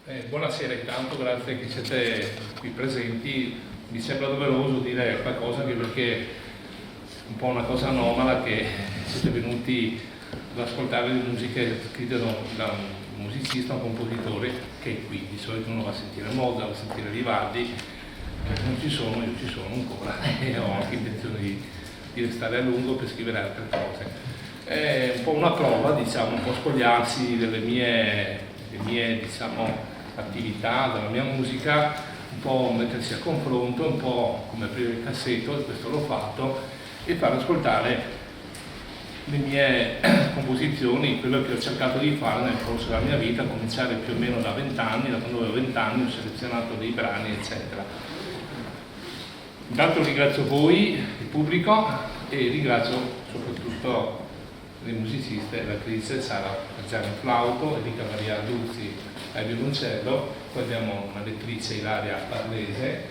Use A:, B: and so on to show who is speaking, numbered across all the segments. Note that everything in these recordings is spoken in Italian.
A: Buonasera, intanto grazie che siete qui presenti. Mi sembra doveroso dire qualcosa anche perché è un po' una cosa anomala che siete venuti ad ascoltare le musiche scritte da un musicista, un compositore che è qui. Di solito uno va a sentire Mozart, va a sentire Vivaldi, non ci sono, io ci sono ancora e ho anche intenzione di restare a lungo per scrivere altre cose. È un po' una prova, diciamo, un po' spogliarsi delle mie diciamo, attività, della mia musica, un po' mettersi a confronto, un po' come aprire il cassetto, e questo l'ho fatto, e far ascoltare le mie composizioni, quello che ho cercato di fare nel corso della mia vita, a cominciare più o meno da 20 anni, da quando avevo 20 anni ho selezionato dei brani, eccetera. Intanto ringrazio voi, il pubblico, e ringrazio soprattutto le musiciste, l'attrice Sara Gianni flauto, Enrica Maria Duzzi al violoncello, poi abbiamo una lettrice Ilaria Parlese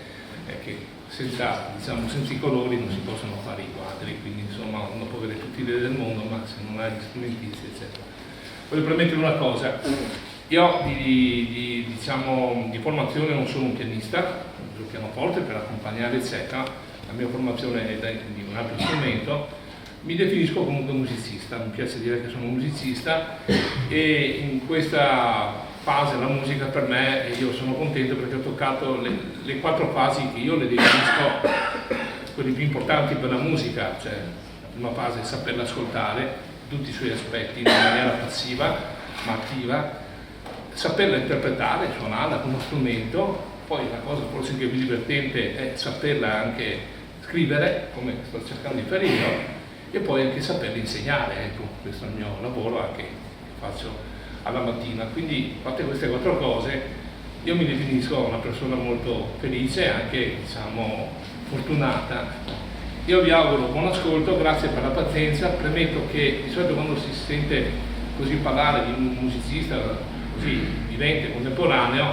A: che senza i colori non si possono fare i quadri, quindi insomma uno può avere tutte le idee del mondo, ma se non ha gli strumentisti eccetera. Voglio premettere una cosa, io di formazione non sono un pianista, uso il pianoforte per accompagnare eccetera, la mia formazione è di un altro strumento. Mi definisco comunque musicista, mi piace dire che sono un musicista, e in questa fase la musica per me, io sono contento perché ho toccato le 4 fasi che io le definisco quelle più importanti per la musica, cioè la prima fase è saperla ascoltare, tutti i suoi aspetti in maniera passiva ma attiva, saperla interpretare, suonarla con uno strumento, poi la cosa forse anche più divertente è saperla anche scrivere, come sto cercando di fare io, e poi anche saperla insegnare, ecco, questo è il mio lavoro anche che faccio alla mattina. Quindi fatte queste 4 cose io mi definisco una persona molto felice e anche diciamo fortunata. Io vi auguro buon ascolto, grazie per la pazienza. Premetto che di solito quando si sente così parlare di un musicista così vivente, contemporaneo,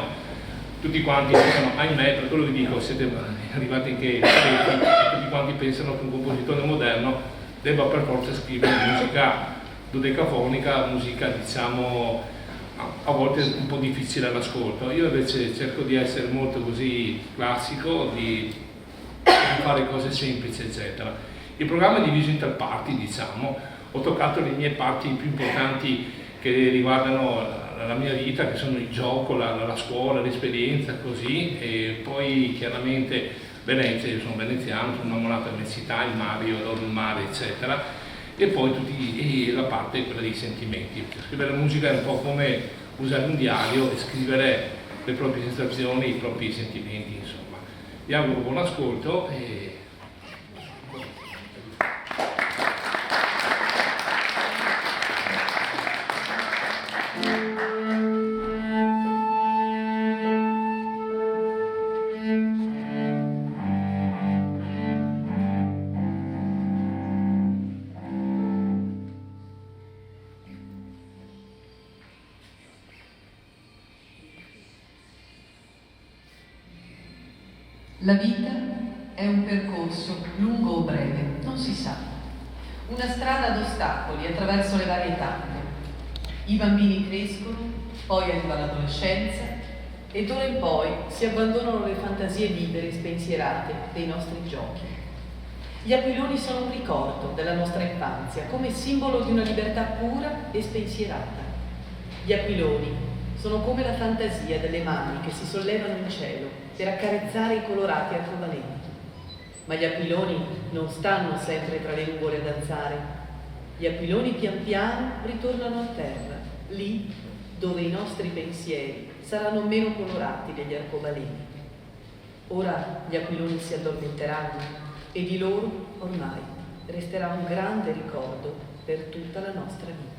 A: tutti quanti pensano, ahimè, per quello che dico, siete arrivati anche tutti quanti pensano che un compositore moderno debba per forza scrivere musica dodecafonica, musica diciamo a volte un po' difficile all'ascolto. Io invece cerco di essere molto così classico, di fare cose semplici eccetera. Il programma è diviso in 3 parti, diciamo, ho toccato le mie parti più importanti che riguardano la mia vita, che sono il gioco, la scuola, l'esperienza, così, e poi chiaramente Venezia, io sono veneziano, sono innamorato della mia città, il mare, io adoro il mare eccetera, e poi la parte quella dei sentimenti. Scrivere la musica è un po' come usare un diario e scrivere le proprie sensazioni, i propri sentimenti, insomma. Vi auguro buon ascolto e
B: La vita è un percorso lungo o breve, non si sa. Una strada ad ostacoli attraverso le varie tappe. I bambini crescono, poi arriva l'adolescenza e d'ora in poi si abbandonano le fantasie libere e spensierate dei nostri giochi. Gli aquiloni sono un ricordo della nostra infanzia, come simbolo di una libertà pura e spensierata. Gli aquiloni sono come la fantasia delle mani che si sollevano in cielo per accarezzare i colorati arcobaleni. Ma gli aquiloni non stanno sempre tra le nuvole a danzare. Gli aquiloni pian piano ritornano a terra, lì dove i nostri pensieri saranno meno colorati degli arcobaleni. Ora gli aquiloni si addormenteranno e di loro ormai resterà un grande ricordo per tutta la nostra vita.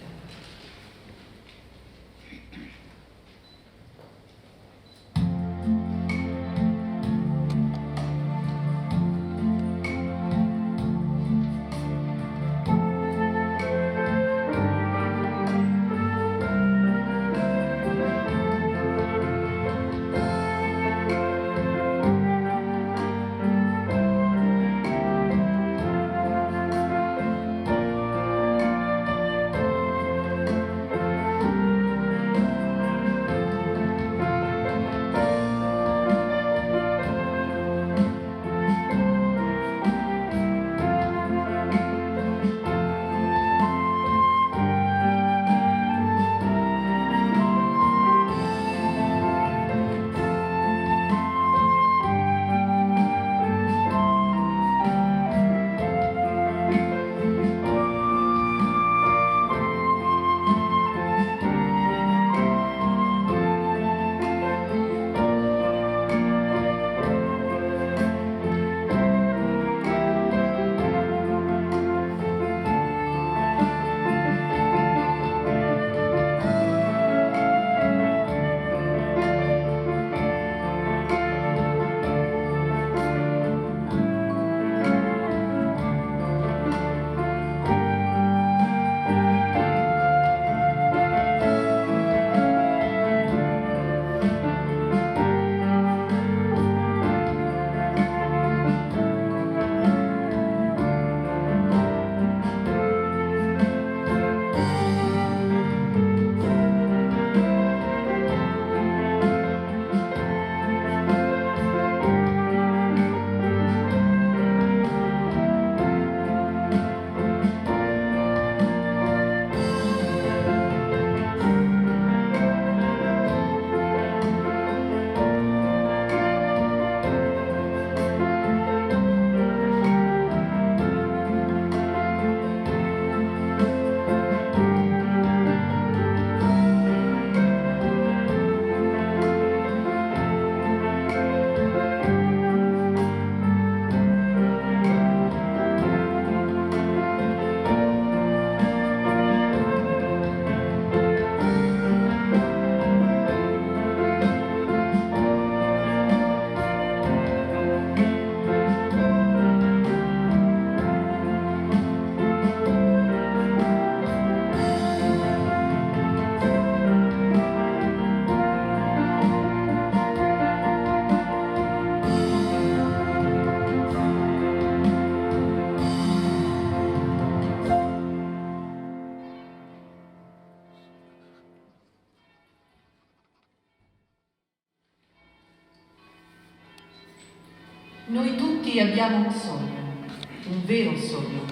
B: Noi tutti abbiamo un vero sogno,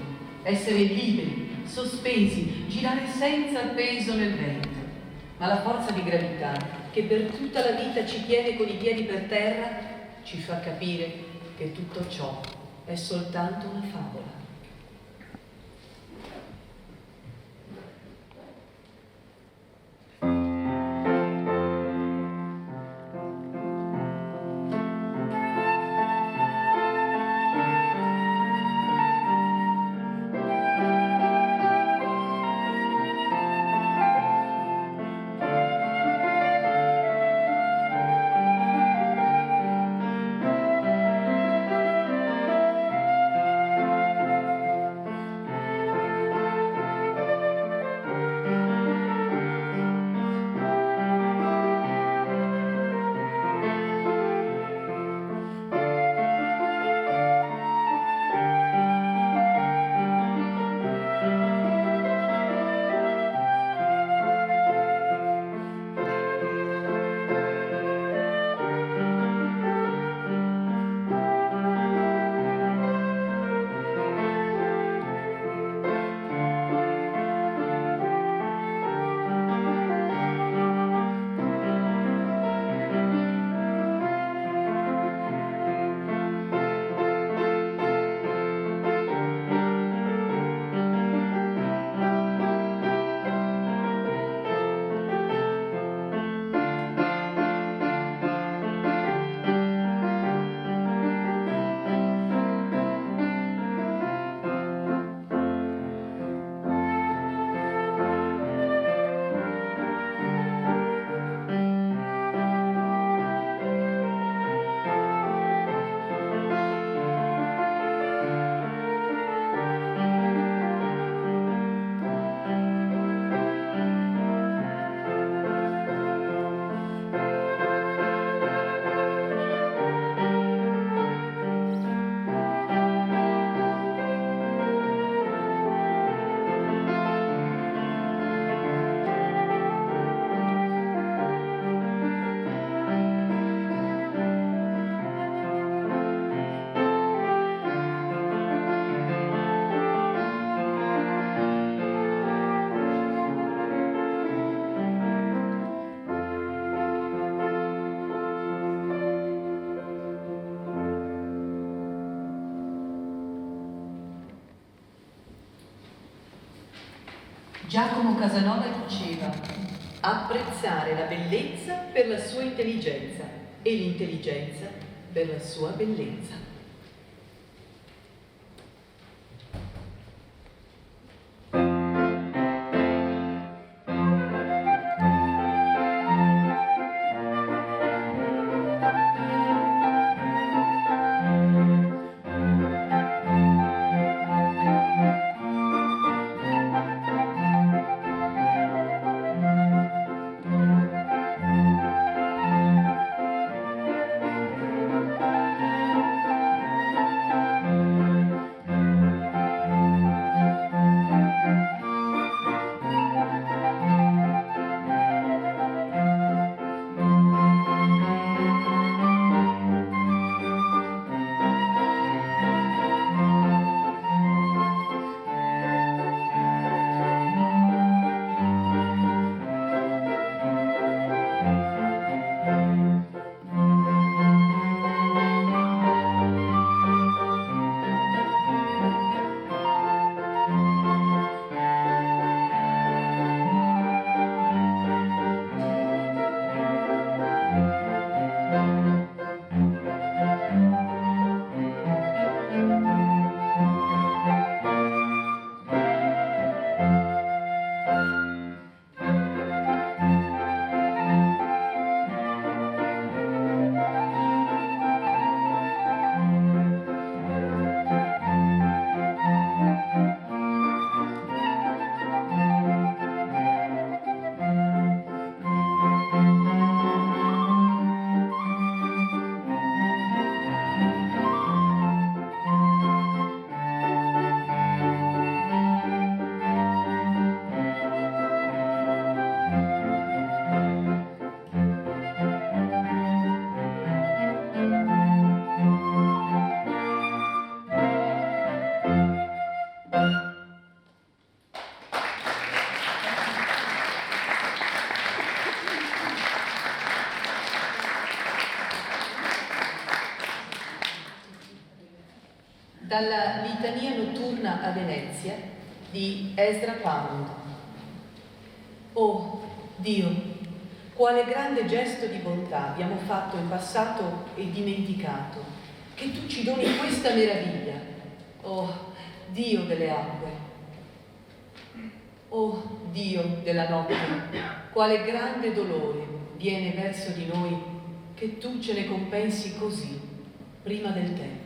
B: essere liberi, sospesi, girare senza peso nel vento. Ma la forza di gravità, che per tutta la vita ci tiene con i piedi per terra, ci fa capire che tutto ciò è soltanto una favola. Giacomo Casanova diceva: apprezzare la bellezza per la sua intelligenza e l'intelligenza per la sua bellezza. Dalla litania notturna a Venezia di Ezra Pound. Oh Dio, quale grande gesto di bontà abbiamo fatto in passato e dimenticato, che tu ci doni questa meraviglia. Oh Dio delle acque, oh Dio della notte, quale grande dolore viene verso di noi che tu ce ne compensi così, prima del tempo.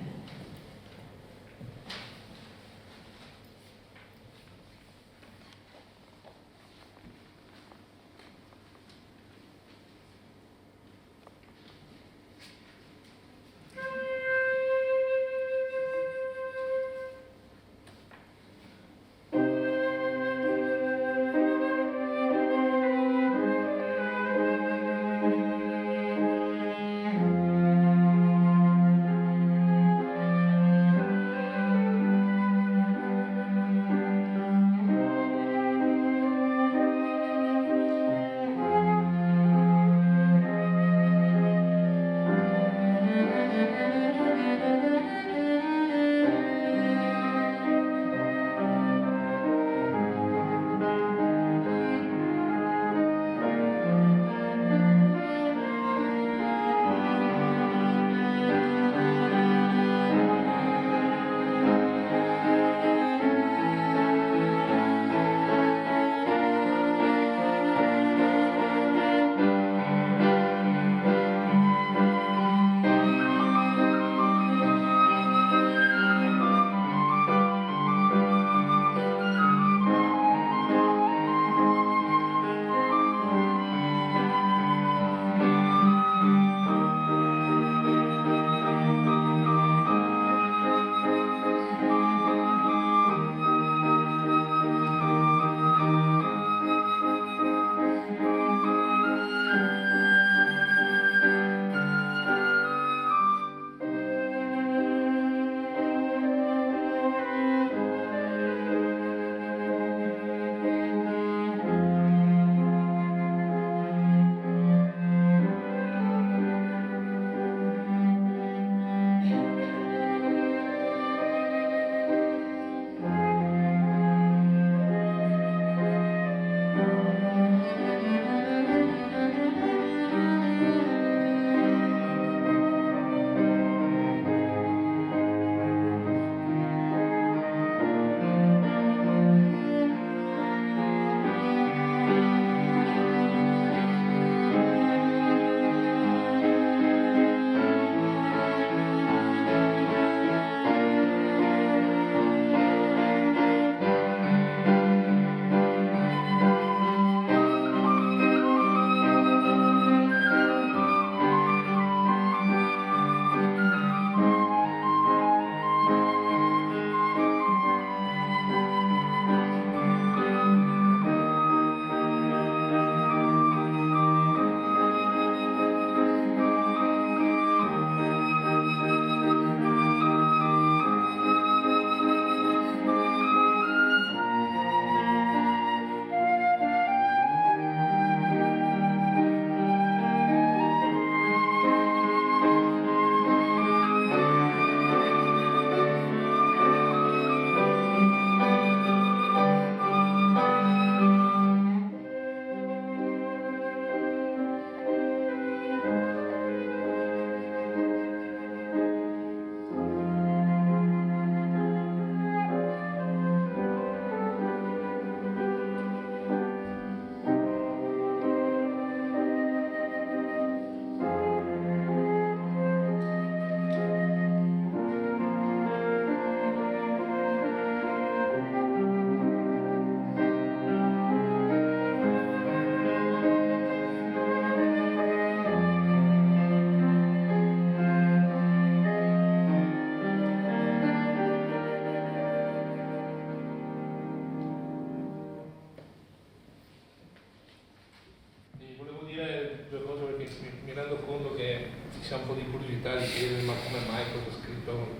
A: si ha un po' di curiosità di chiedere ma come mai questo scritto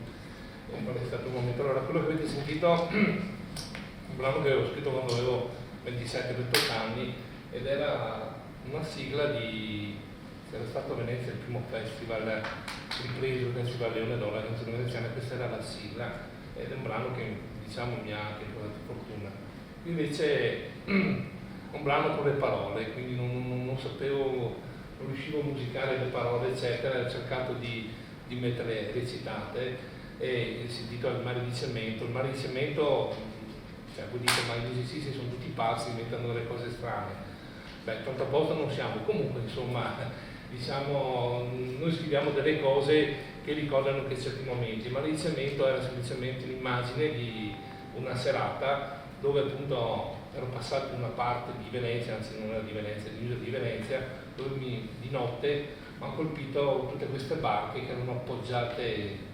A: qual è stato il momento. Allora, quello che avete sentito è un brano che avevo scritto quando avevo 27-28 anni ed era una sigla di, era stato a Venezia il primo festival ripreso, il Festival Leone d'Oro, la canzone veneziana, questa era la sigla. ed è un brano che diciamo mi ha anche portato fortuna. Invece è un brano con le parole, quindi non sapevo, non riuscivo a musicare le parole eccetera, ho cercato di metterle recitate e si intitola Il mare di cemento. Il mare di cemento, cioè voi dite ma i musicisti sono tutti pazzi, inventano delle cose strane. Beh, tanto a posto non siamo, comunque insomma diciamo noi scriviamo delle cose che ricordano che certi momenti. Il mare di cemento era semplicemente l'immagine di una serata dove appunto ero passato in una parte di Venezia, anzi non era di Venezia, di Venezia, dove di notte mi hanno colpito tutte queste barche che erano appoggiate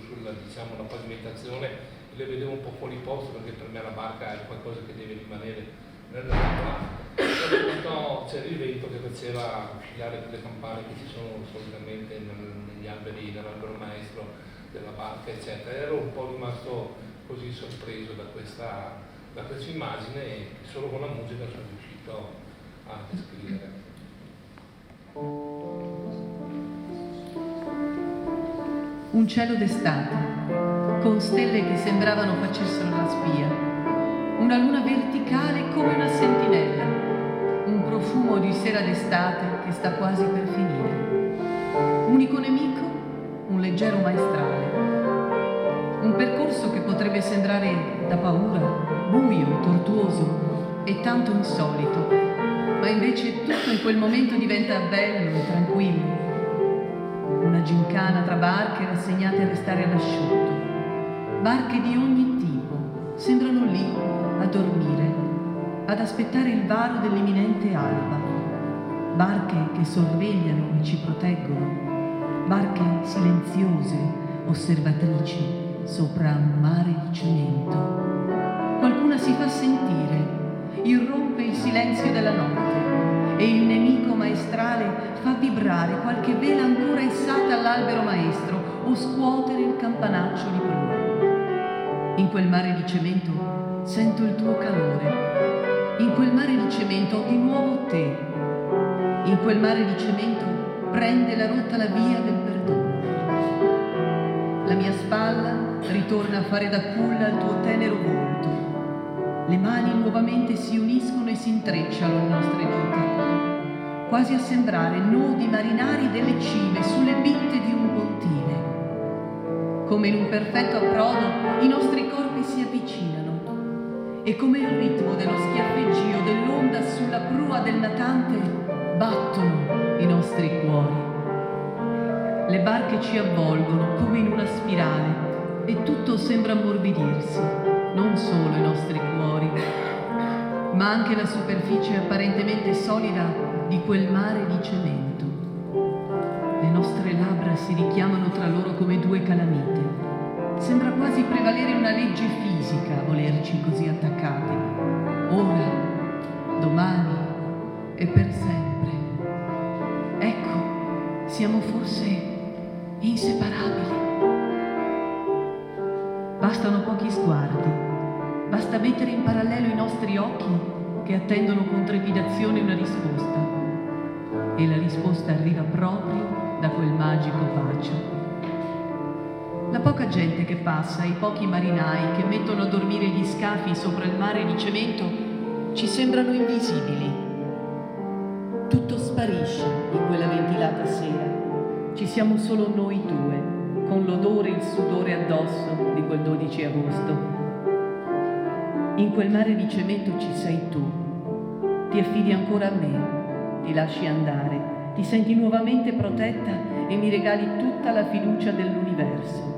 A: sulla diciamo, la pavimentazione, e le vedevo un po' fuori posto perché per me la barca è qualcosa che deve rimanere nell'acqua. E appunto c'era il vento che faceva oscillare quelle campane che ci sono solitamente negli alberi, nell'albero maestro della barca eccetera. Ero un po' rimasto così sorpreso da questa immagine e solo con la musica sono riuscito a descrivere.
B: Un cielo d'estate, con stelle che sembravano facessero la spia, una luna verticale come una sentinella, un profumo di sera d'estate che sta quasi per finire. Unico nemico, un leggero maestrale, un percorso che potrebbe sembrare da paura, buio, tortuoso e tanto insolito, ma invece tutto in quel momento diventa bello e tranquillo. Una gincana tra barche rassegnate a restare all'asciutto. Barche di ogni tipo sembrano lì a dormire, ad aspettare il varo dell'imminente alba. Barche che sorvegliano e ci proteggono. Barche silenziose, osservatrici sopra un mare di cemento. Qualcuna si fa sentire, irrompe il silenzio della notte e il nemico maestrale fa vibrare qualche vela ancora issata all'albero maestro o scuotere il campanaccio di prua. In quel mare di cemento sento il tuo calore, in quel mare di cemento ho di nuovo te, in quel mare di cemento prende la rotta la via del perdono. La mia spalla ritorna a fare da culla al tuo tenero volto, le mani nuovamente si uniscono e si intrecciano le nostre dita, quasi a sembrare nodi marinari delle cime sulle bitte di un pontile. Come in un perfetto approdo i nostri corpi si avvicinano e come il ritmo dello schiaffeggio dell'onda sulla prua del natante battono i nostri cuori. Le barche ci avvolgono come in una spirale e tutto sembra ammorbidirsi, non solo i nostri cuori, ma anche la superficie apparentemente solida di quel mare di cemento. Le nostre labbra si richiamano tra loro come due calamite. Sembra quasi prevalere una legge fisica a volerci così attaccati. Ora, domani e per sempre. Ecco, siamo forse inseparabili. Bastano pochi sguardi, basta mettere in parallelo i nostri occhi che attendono con trepidazione una risposta, e la risposta arriva proprio da quel magico bacio. La poca gente che passa, i pochi marinai che mettono a dormire gli scafi sopra il mare di cemento ci sembrano invisibili. Tutto sparisce in quella ventilata sera. Ci siamo solo noi due, con l'odore e il sudore addosso di quel 12 agosto. In quel mare di cemento ci sei tu. Ti affidi ancora a me, ti lasci andare, ti senti nuovamente protetta e mi regali tutta la fiducia dell'universo.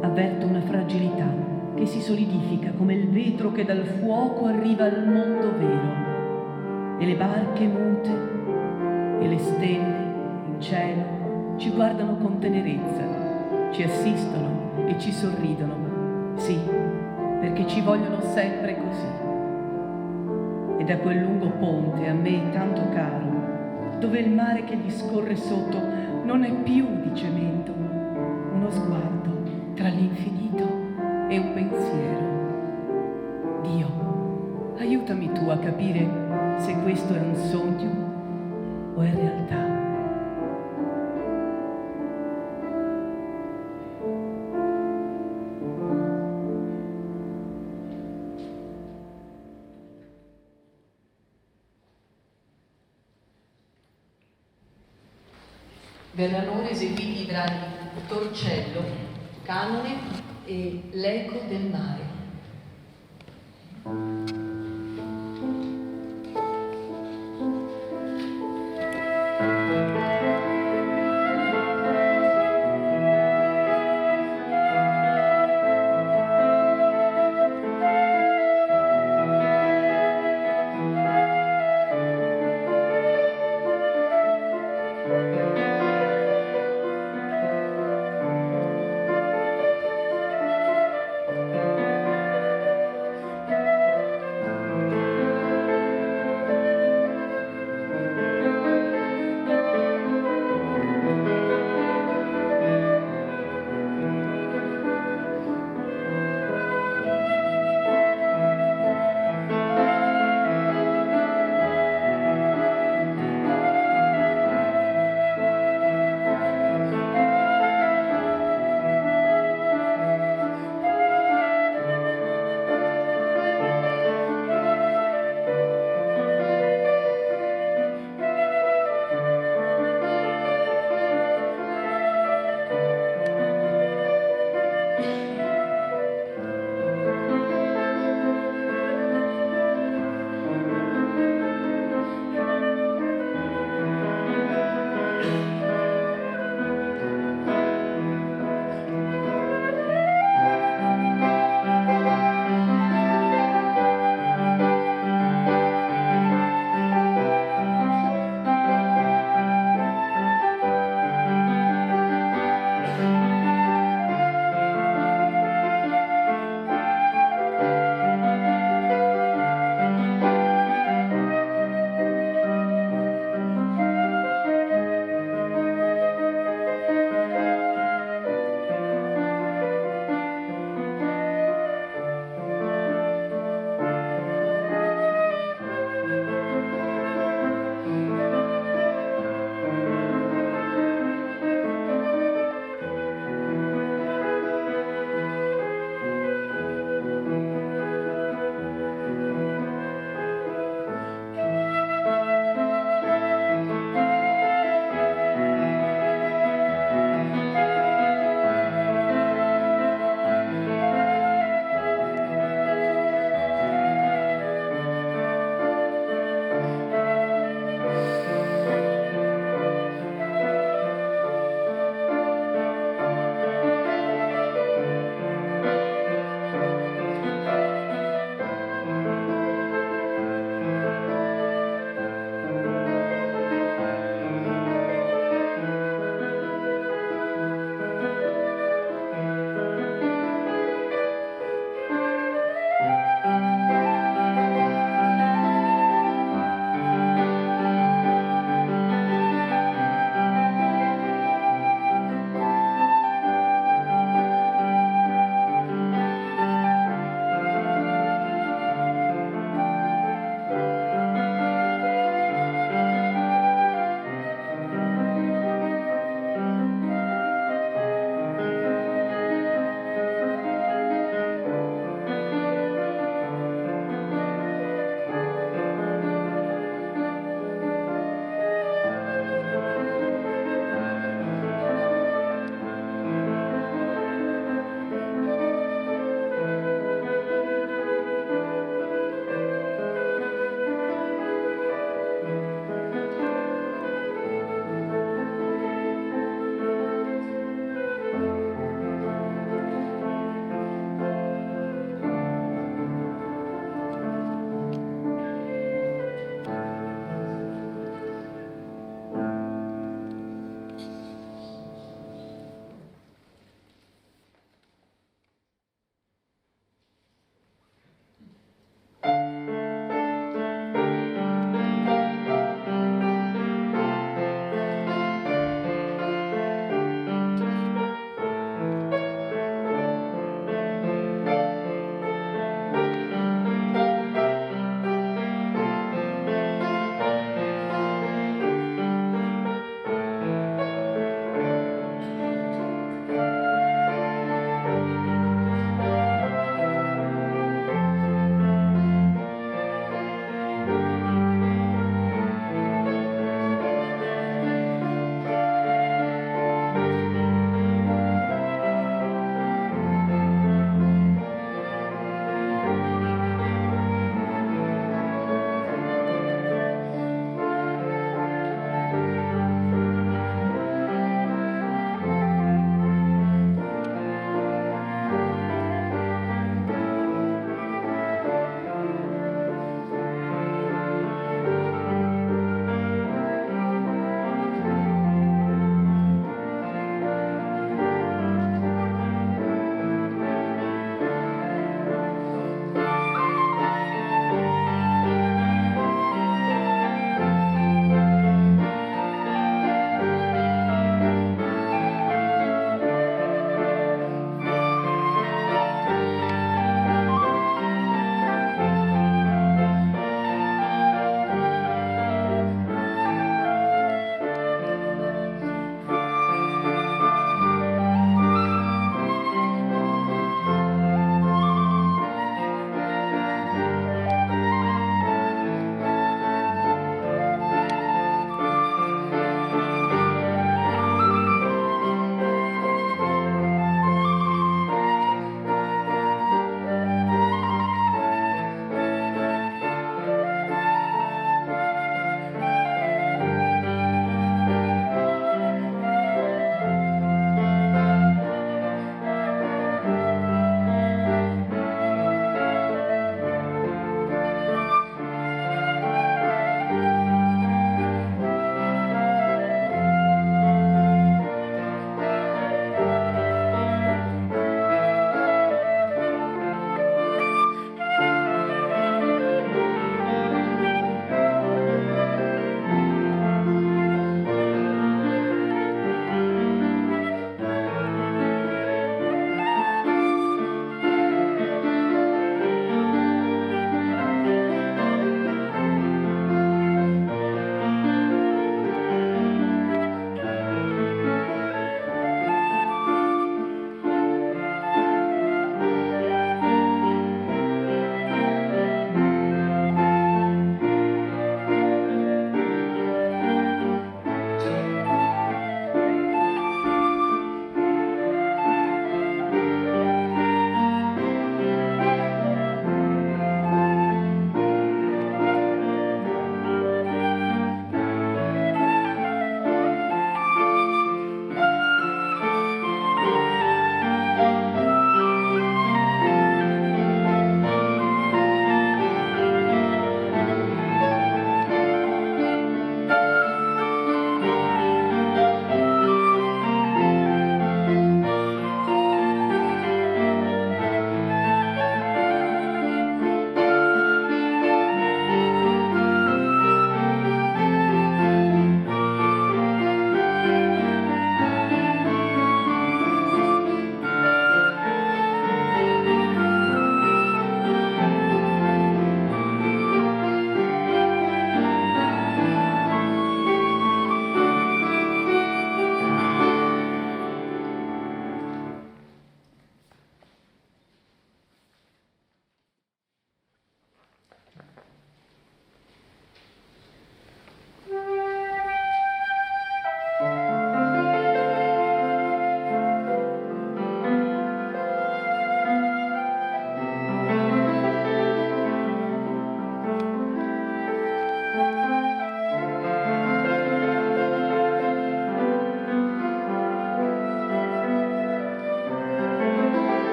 B: Avverto una fragilità che si solidifica come il vetro che dal fuoco arriva al mondo vero. E le barche mute e le stelle in cielo ci guardano con tenerezza, ci assistono e ci sorridono. Sì, perché ci vogliono sempre così. E da quel lungo ponte a me tanto caro, dove il mare che gli scorre sotto non è più di cemento, uno sguardo tra l'infinito e un pensiero. Dio, aiutami tu a capire se questo è un sogno o è realtà. Verranno ora eseguiti i brani Torcello, Canone e L'eco del mare.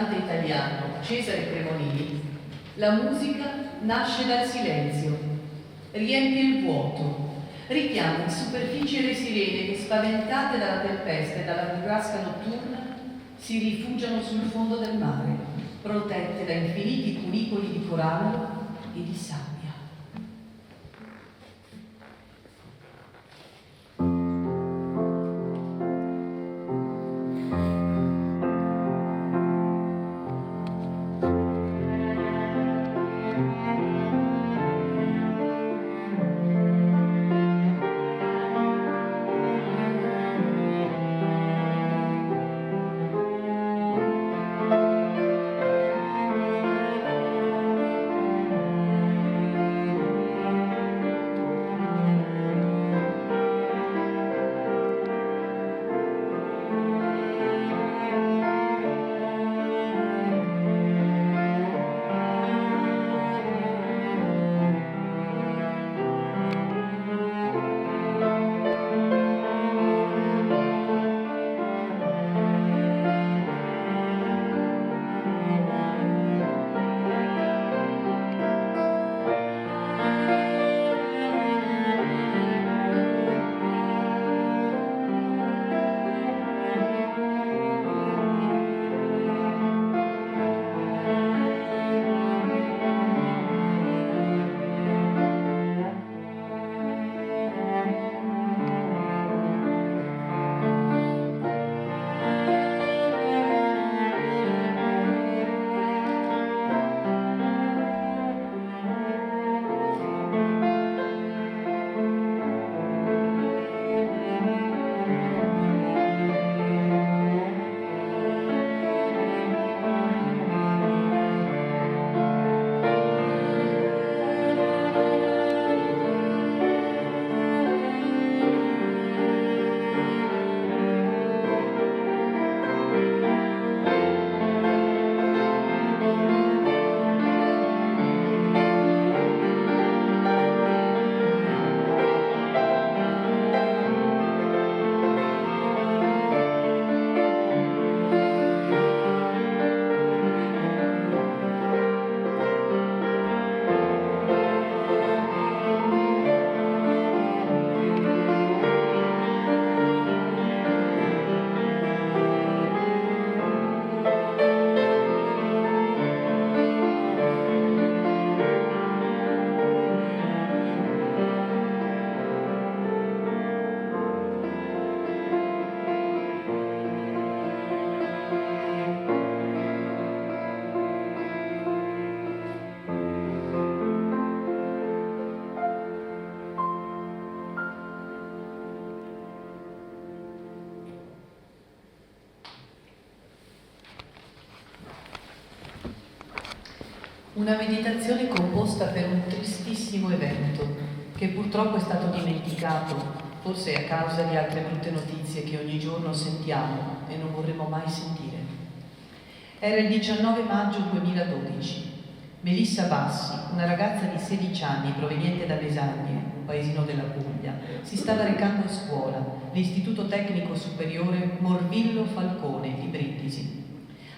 B: cantante italiano Cesare Cremonini, la musica nasce dal silenzio, riempie il vuoto, richiama in superficie le sirene che, spaventate dalla tempesta e dalla burrasca notturna, si rifugiano sul fondo del mare, protette da infiniti cunicoli di corallo e di sabbia. Una meditazione composta per un tristissimo evento che purtroppo è stato dimenticato, forse a causa di altre brutte notizie che ogni giorno sentiamo e non vorremmo mai sentire. Era il 19 maggio 2012. Melissa Bassi, una ragazza di 16 anni proveniente da Mesagne, un paesino della Puglia, si stava recando a scuola, l'Istituto Tecnico Superiore Morvillo Falcone di Brindisi.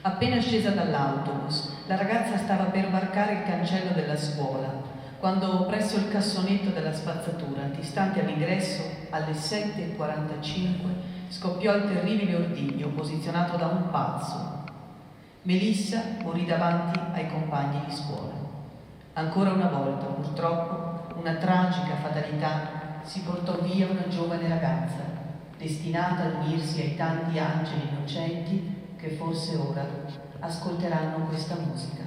B: Appena scesa dall'autobus, la ragazza stava per varcare il cancello della scuola, quando presso il cassonetto della spazzatura, antistante all'ingresso, alle 7:45, scoppiò il terribile ordigno posizionato da un pazzo. Melissa morì davanti ai compagni di scuola. Ancora una volta, purtroppo, una tragica fatalità si portò via una giovane ragazza, destinata ad unirsi ai tanti angeli innocenti che forse ora ascolteranno questa musica.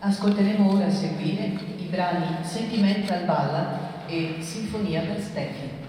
B: Ascolteremo ora a seguire i brani Sentimental Ballad e Sinfonia per Steffi.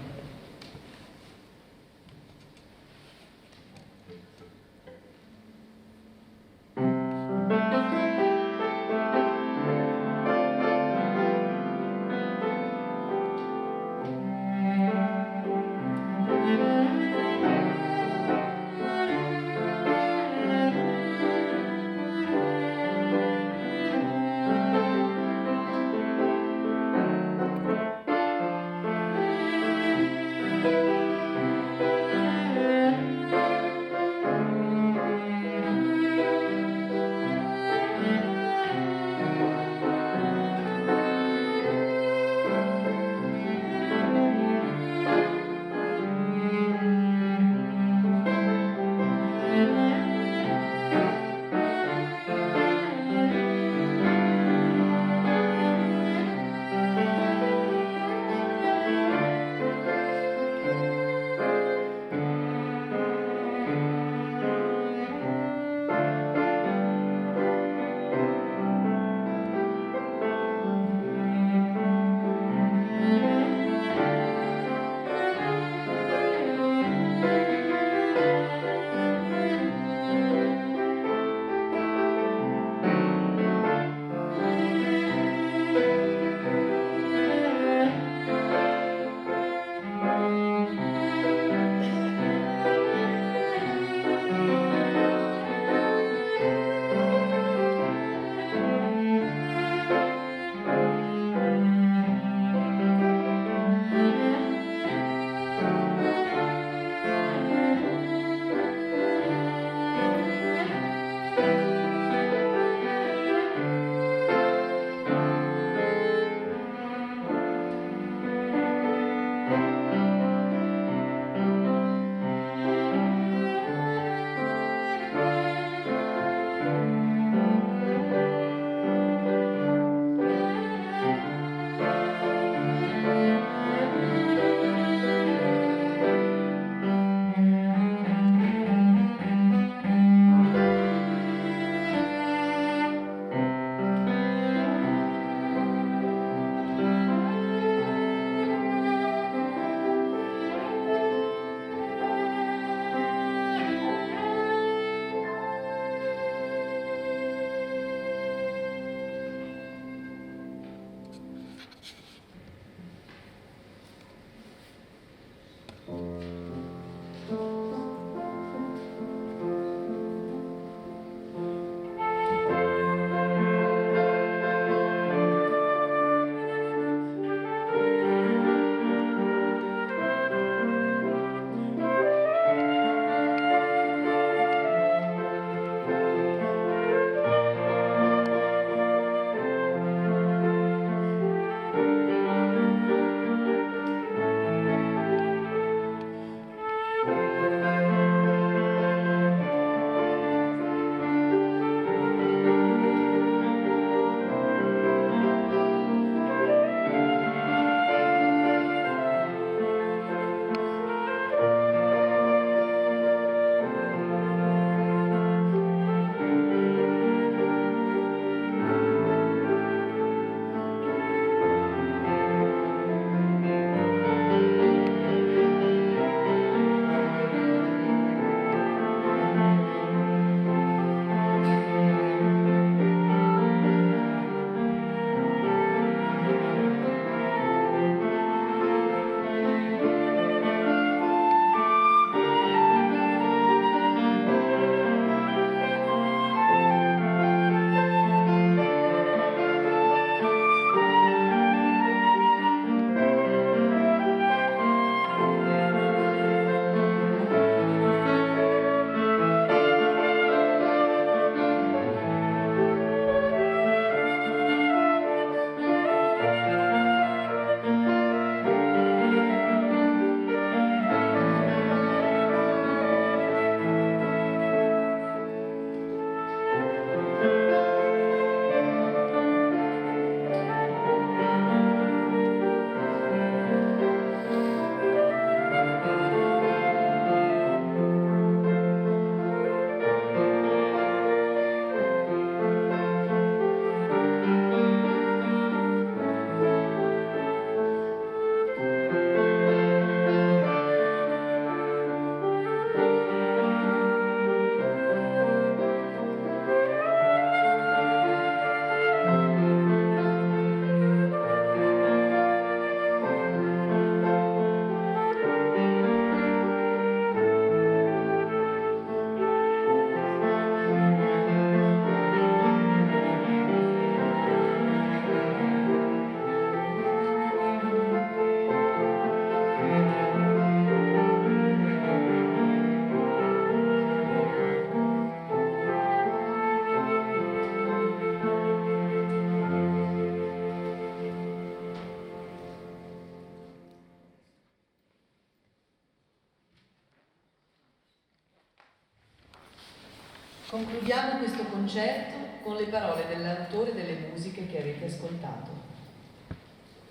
B: Concludiamo questo concerto con le parole dell'autore delle musiche che avete ascoltato.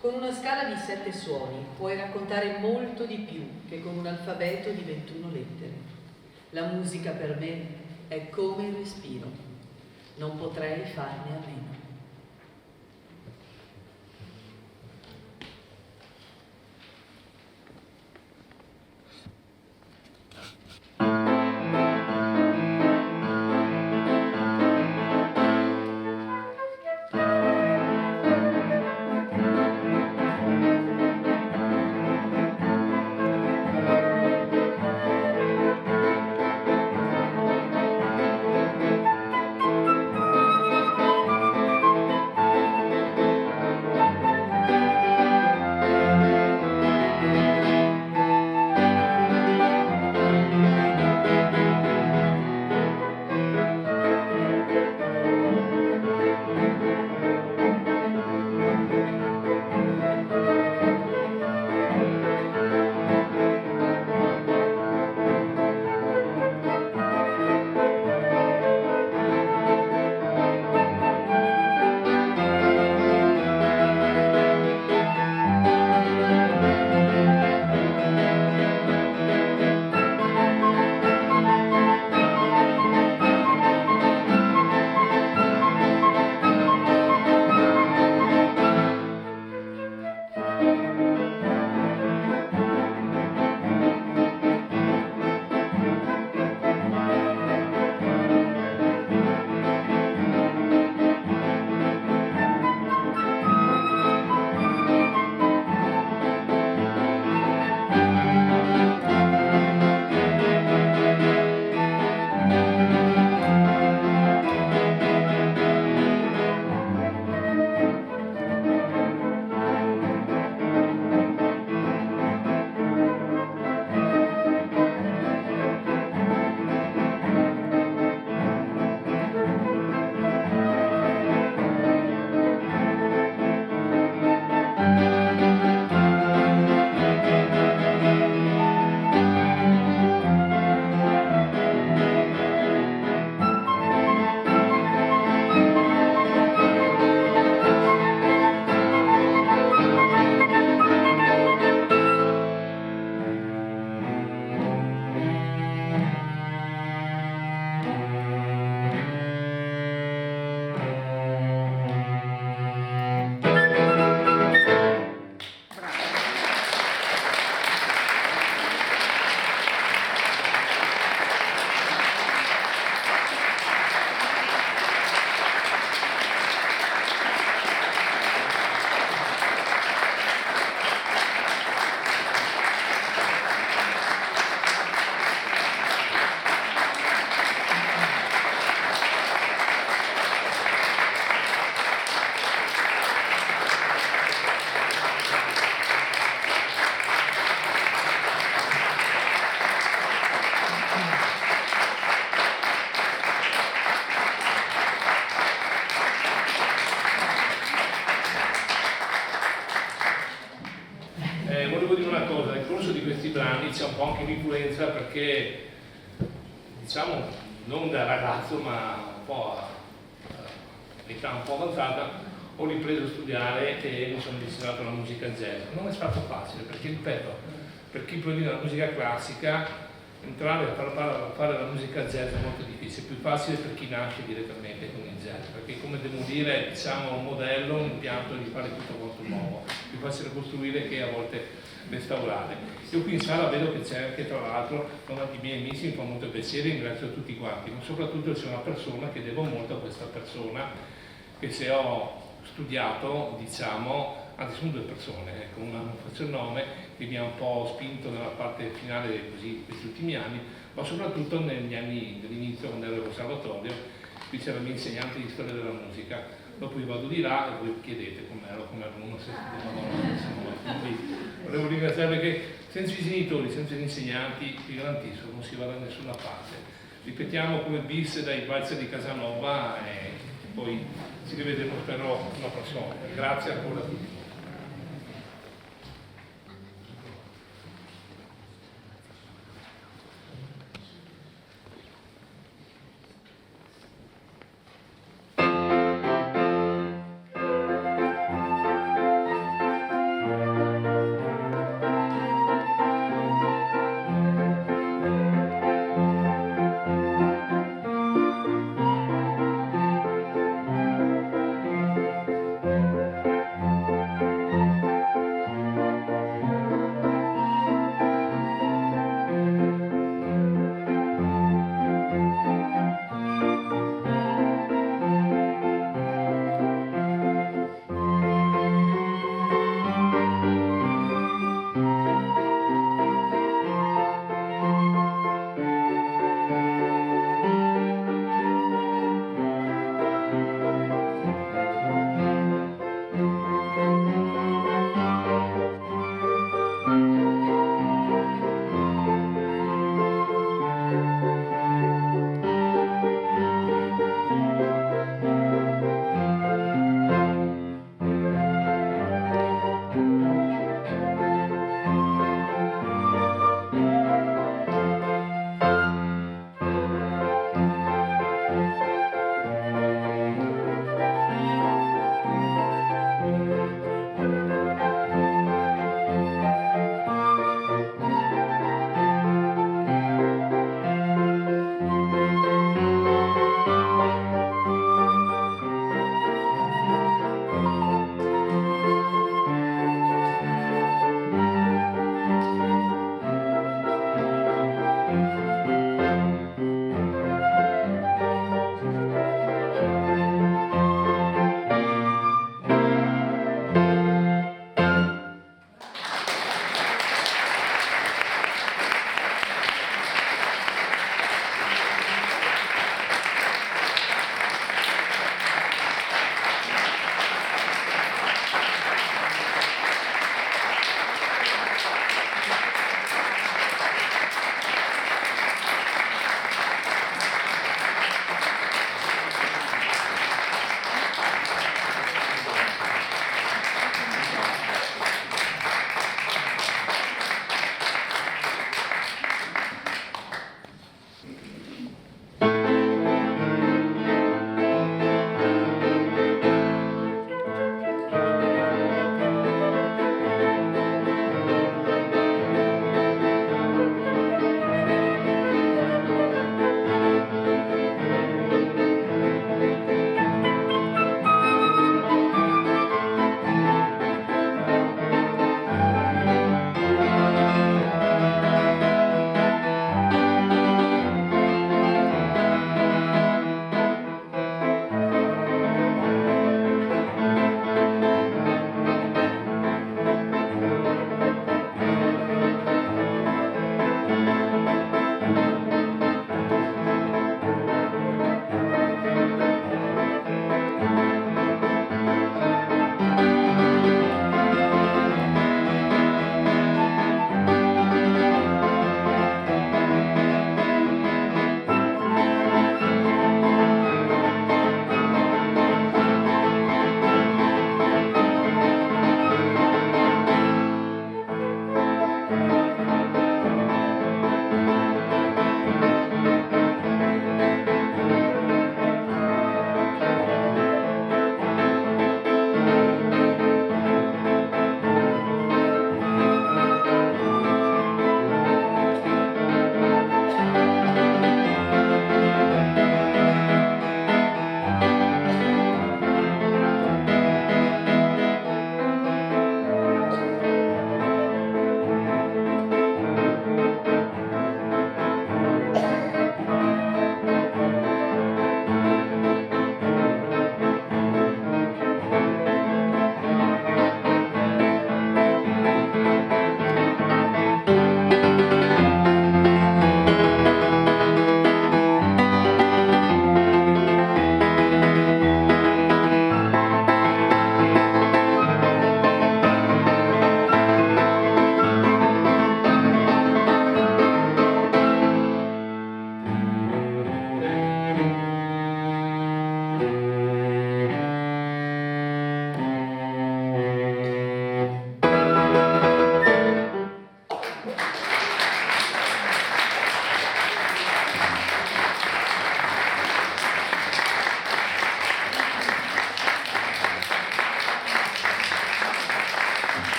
B: Con una scala di 7 suoni puoi raccontare molto di più che con un alfabeto di 21 lettere. La musica per me è come il respiro. Non potrei farne a meno.
A: Volevo dire una cosa, nel corso di questi brani c'è un po' anche l'influenza perché, diciamo, non da ragazzo ma un po' a età un po' avanzata, ho ripreso a studiare e mi sono destinato alla musica jazz. Non è stato facile perché, ripeto, per chi proviene dalla musica classica, entrare a fare la musica jazz è molto difficile, è più facile per chi nasce direttamente con il jazz, perché come demolire, diciamo, un modello, un impianto di fare tutto molto nuovo, più facile costruire che a volte restaurare. Io qui in sala vedo che c'è anche, tra l'altro, uno dei miei amici, mi fa molto piacere, ringrazio tutti quanti, ma soprattutto c'è una persona che devo molto a questa persona, che se ho studiato, diciamo, anzi sono due persone, ecco, una non faccio il nome, che mi ha un po' spinto nella parte finale così questi ultimi anni, ma soprattutto negli anni dell'inizio, quando ero al conservatorio, qui c'era il mio insegnante di storia della musica, dopo vi vado di là e voi chiedete com'ero, uno se quindi volevo ringraziare perché senza i genitori, senza gli insegnanti, vi garantisco, non si va da nessuna parte. Ripetiamo come bis dai valzer di Casanova e poi ci rivedremo spero una prossima volta. Grazie ancora a tutti.